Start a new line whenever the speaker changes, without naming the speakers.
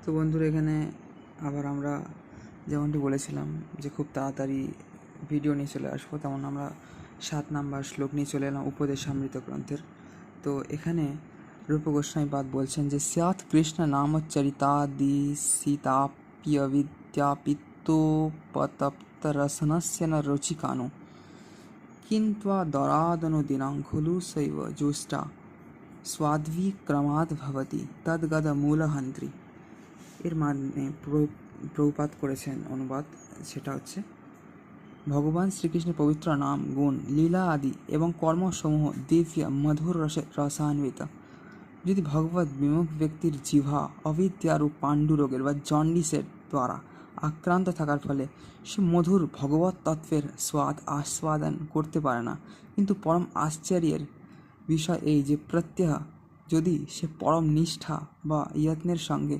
তো বন্ধুরা, এখানে আবার আমরা যেমনটি বলেছিলাম যে খুব তাড়াতাড়ি ভিডিও নিয়ে চলে আসবো, তেমন আমরা 7 নাম্বার শ্লোক নিয়ে চলে এলাম উপদেশামৃত গ্রন্থের। তো এখানে রূপ গোস্বামী পাদ বলছেন যে স্যাৎ কৃষ্ণ নামচরিতাদিসিতাপ্য বিদ্যাপিত্তোপতপ্তরসনস্য ন রুচিকানো কিন্ত্বা দরাদনুদিনাং খলু শৈব জ্যৈষ্ঠা স্বাদ্বিক্রমাৎ ভবতি তদ্গদ মূলহন্ত্রী। এর মানে প্রভুপাত করেছেন অনুবাদ, সেটা হচ্ছে ভগবান শ্রীকৃষ্ণের পবিত্র নাম, গুণ, লীলা আদি এবং কর্মসমূহ দিব্য মধুর রসান্বিত। যদি ভগবত বিমুখ ব্যক্তির জিহ্বা অবিদ্যারূপ পাণ্ডুরোগের বা জন্ডিসের দ্বারা আক্রান্ত থাকার ফলে সে মধুর ভগবত তত্ত্বের স্বাদ আস্বাদন করতে পারে না, কিন্তু পরম আশ্চর্যের বিষয় এই যে প্রত্যহ যদি সে পরম নিষ্ঠা বা যত্নের সঙ্গে